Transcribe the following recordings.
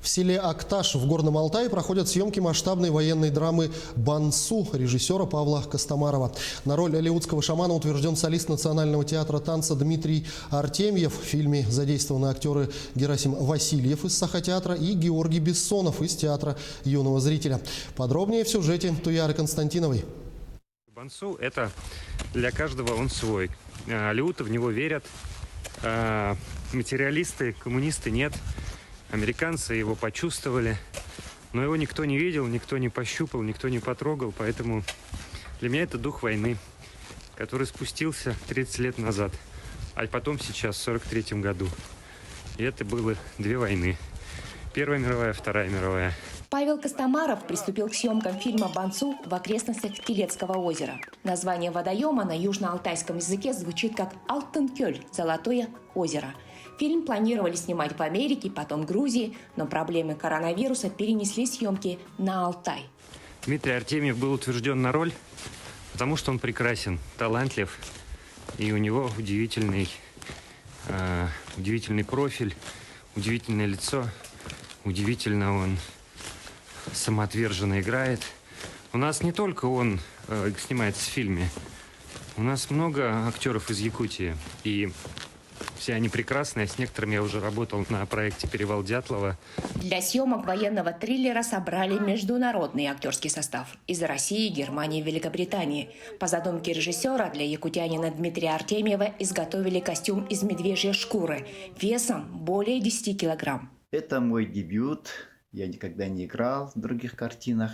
В селе Акташ в Горном Алтае проходят съемки масштабной военной драмы «Бансу» режиссера Павла Костомарова. На роль алиутского шамана утвержден солист Национального театра танца Дмитрий Артемьев. В фильме задействованы актеры Герасим Васильев из Сахатеатра и Георгий Бессонов из Театра юного зрителя. Подробнее в сюжете Туяры Константиновой. Бансу – это для каждого он свой. Алиуты в него верят, материалисты, коммунисты нет. Американцы его почувствовали, но его никто не видел, никто не пощупал, никто не потрогал. Поэтому для меня это дух войны, который спустился 30 лет назад, а потом сейчас, в 1943 году. И это было две войны. Первая мировая, Вторая мировая. Павел Костомаров приступил к съемкам фильма «Бансу» в окрестностях Телецкого озера. Название водоема на южно-алтайском языке звучит как «Алтын-кёль» – «Золотое озеро». Фильм планировали снимать в Америке, потом Грузии, но проблемы коронавируса перенесли съемки на Алтай. Дмитрий Артемьев был утвержден на роль, потому что он прекрасен, талантлив, и у него удивительный профиль, удивительное лицо, удивительно он самоотверженно играет. У нас не только он снимается в фильме, у нас много актеров из Якутии, и все они прекрасные. С некоторыми я уже работал на проекте «Перевал Дятлова». Для съемок военного триллера собрали международный актерский состав из России, Германии и Великобритании. По задумке режиссера для якутянина Дмитрия Артемьева изготовили костюм из медвежьей шкуры весом более 10 килограмм. Это мой дебют. Я никогда не играл в других картинах.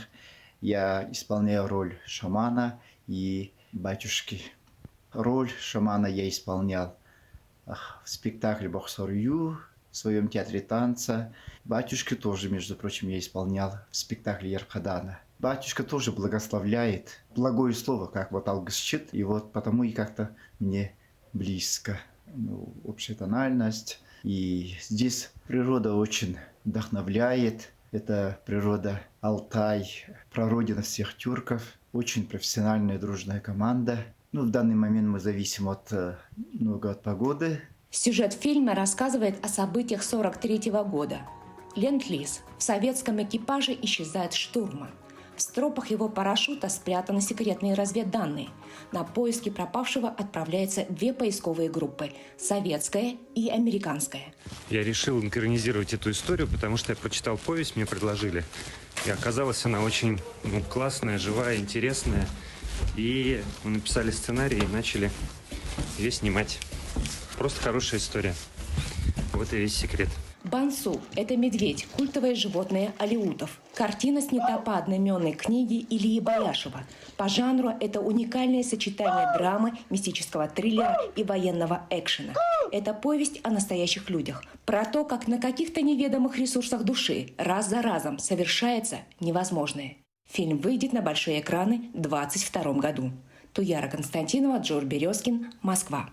Я исполняю роль шамана и батюшки. Роль шамана я исполнял в спектакле «Боксорью», в своем театре танца. Батюшки тоже, между прочим, я исполнял в спектакле Ерхадана. Батюшка тоже благословляет. Благое слово, как вот алгысчит. И вот потому и как-то мне близко. Общая тональность. И здесь природа очень вдохновляет. Это природа Алтай, прародина всех тюрков. Очень профессиональная дружная команда. В данный момент мы зависим от погоды. Сюжет фильма рассказывает о событиях 1943 года. Ленд-лиз. В советском экипаже исчезает штурман. В стропах его парашюта спрятаны секретные разведданные. На поиски пропавшего отправляются две поисковые группы – советская и американская. Я решил экранизировать эту историю, потому что я прочитал повесть, мне предложили. И оказалась она очень классная, живая, интересная. И мы написали сценарий и начали ее снимать. Просто хорошая история. Вот и весь секрет. Бансу – это медведь, культовое животное алиутов. Картина снята по одноименной книге Ильи Баляшева. По жанру это уникальное сочетание драмы, мистического триллера и военного экшена. Это повесть о настоящих людях. Про то, как на каких-то неведомых ресурсах души раз за разом совершается невозможное. Фильм выйдет на большие экраны в 2022 году. Туяра Константинова, Джор Березкин, Москва.